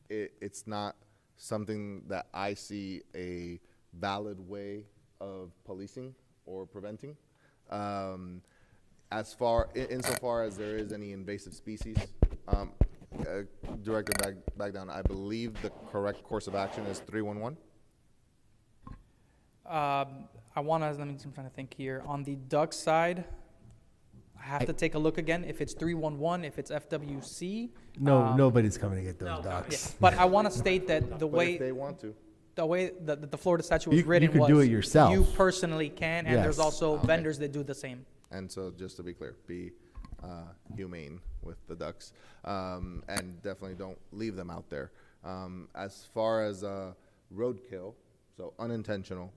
It's not something that I see a valid way of policing or preventing. Insofar as there is any invasive species, Director back down. I believe the correct course of action is 311. I'm trying to think here. On the duck side, I have to take a look again. If it's 311, if it's FWC. No, nobody's coming to get those Yeah. ducks. But I want to state that the But way if they want to, the Florida statute was You written could was do it yourself. you personally can, and there's Yes. also vendors that do the same. and so just to be clear, be humane with the ducks, and definitely don't leave them out there. As far as roadkill, so unintentional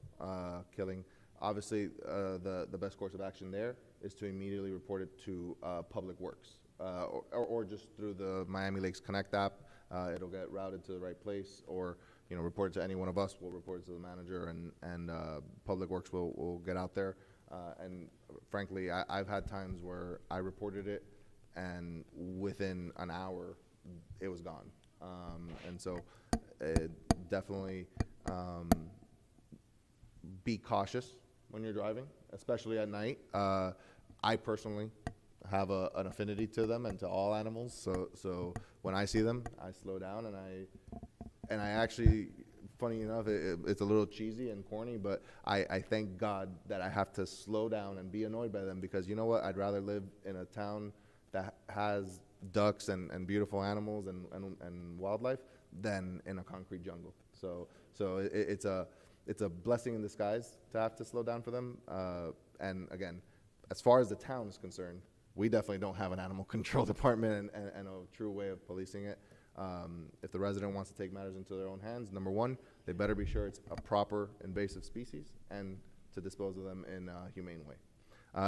killing, obviously the best course of action there is to immediately report it to Public Works, or just through the Miami Lakes Connect app. It'll get routed to the right place, or report it to any one of us. We'll report it to the manager, and Public Works will get out there. And frankly, I've had times where I reported it, and within an hour, it was gone. And so, definitely be cautious when you're driving, especially at night. I personally have an affinity to them and to all animals. So when I see them, I slow down, and I actually, funny enough, it's a little cheesy and corny, but I thank God that I have to slow down and be annoyed by them, because you know what? I'd rather live in a town that has ducks and beautiful animals and wildlife than in a concrete jungle. So it's a blessing in disguise to have to slow down for them. And again, as far as the town is concerned, we definitely don't have an animal control department and a true way of policing it. If the resident wants to take matters into their own hands, number one, they better be sure it's a proper invasive species and to dispose of them in a humane way.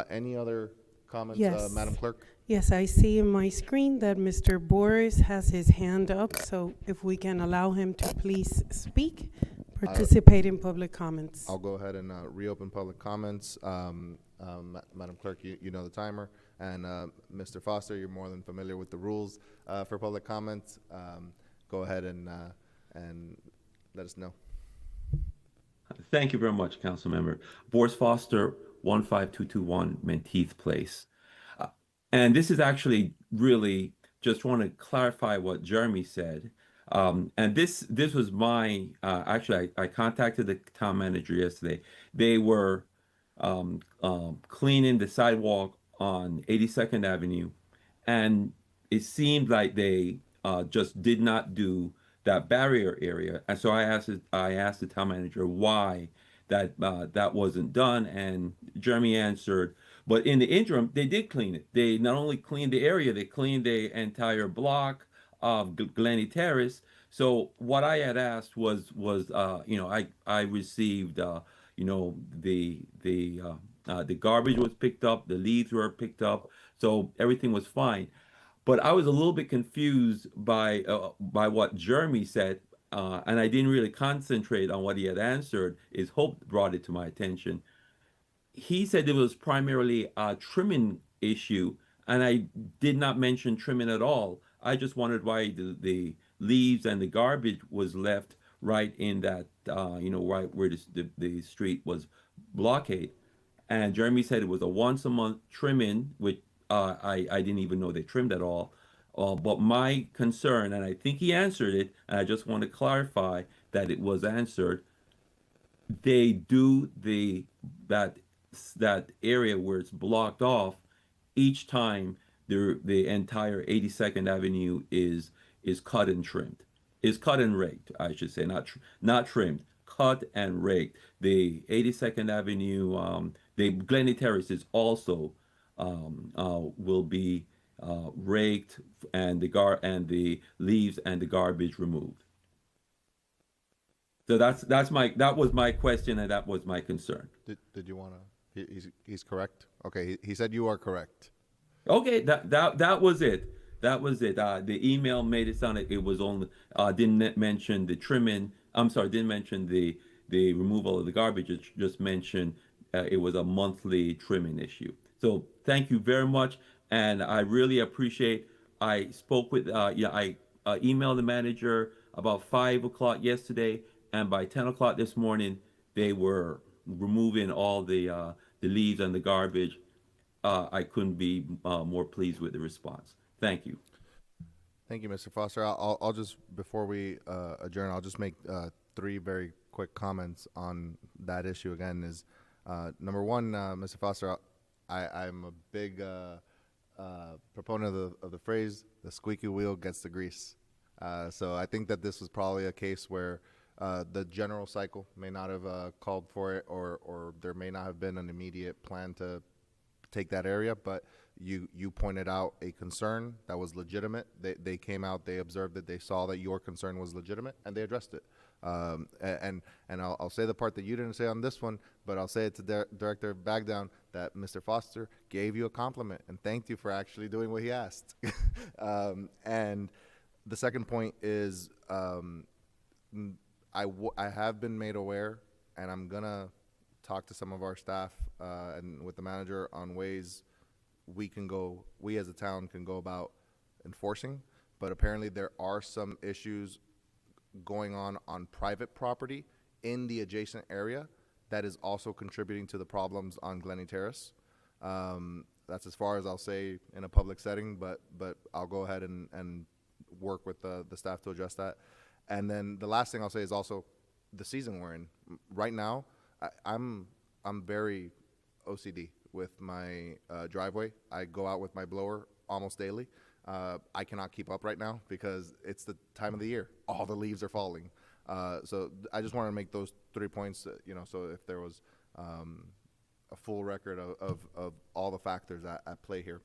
Any other comments, Yes. Madam Clerk? Yes, I see in my screen that Mr. Boris has his hand up, so if we can allow him to please speak, participate in public comments. I'll go ahead and reopen public comments. Madam Clerk, you know the timer. And Mr. Foster, you're more than familiar with the rules for public comments. Go ahead and let us know. Thank you very much, Council Member. Boris Foster, 15221 Menteith Place. And this is actually really, just want to clarify what Jeremy said. And this was my, actually, I contacted the town manager yesterday. They were cleaning the sidewalk on 82nd Avenue, and it seemed like they just did not do that barrier area. And so I asked the town manager why that wasn't done, and Jeremy answered, but in the interim, they did clean it. They not only cleaned the area, they cleaned the entire block of Glenny Terrace. So what I had asked was I received the garbage was picked up, the leaves were picked up, so everything was fine. But I was a little bit confused by what Jeremy said, and I didn't really concentrate on what he had answered. Is Hope brought it to my attention. He said it was primarily a trimming issue, and I did not mention trimming at all. I just wondered why the leaves and the garbage was left right in that, right where the street was blockade. And Jeremy said it was a once a month trimming, which I didn't even know they trimmed at all, But my concern, and I think he answered it, and I just want to clarify that it was answered. They do that that area where it's blocked off each time the entire 82nd Avenue is cut and trimmed. Is cut and raked, I should say, not trimmed, cut and raked. The 82nd Avenue, the Glenny Terrace is also will be raked and the leaves and the garbage removed. So that was my question and that was my concern. Did you want to? He's correct. Okay, he said you are correct. Okay, that was it. That was it. The email made it sound like it was only didn't mention the trimming. I'm sorry, didn't mention the removal of the garbage. It just mentioned it was a monthly trimming issue. So thank you very much, and I really appreciate. I spoke with I emailed the manager about 5 o'clock yesterday, and by 10 o'clock this morning they were removing all the leaves and the garbage. I couldn't be more pleased with the response. Thank you. Thank you, Mr. Foster. I'll just, before we adjourn, I'll just make 3 very quick comments on that issue again. Is number one, Mr. Foster, I'm a big proponent of the phrase, the squeaky wheel gets the grease. So I think that this was probably a case where the general cycle may not have called for it, or there may not have been an immediate plan to take that area, but you pointed out a concern that was legitimate. They came out, they observed it, they saw that your concern was legitimate, and they addressed it. And I'll say the part that you didn't say on this one, but I'll say it to Director Bagdown that Mr. Foster gave you a compliment and thanked you for actually doing what he asked. And the second point is I have been made aware, and I'm gonna talk to some of our staff and with the manager on ways we as a town can go about enforcing, but apparently there are some issues going on private property in the adjacent area that is also contributing to the problems on Glenny Terrace. That's as far as I'll say in a public setting, but I'll go ahead and work with the staff to address that. And then the last thing I'll say is also the season we're in. Right now, I'm very OCD with my driveway. I go out with my blower almost daily. I cannot keep up right now because it's the time of the year. All the leaves are falling. So I just wanted to make those 3 points, so if there was a full record of all the factors at play here.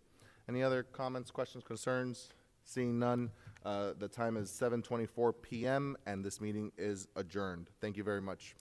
Any other comments, questions, concerns? Seeing none, the time is 7:24 p.m. and this meeting is adjourned. Thank you very much.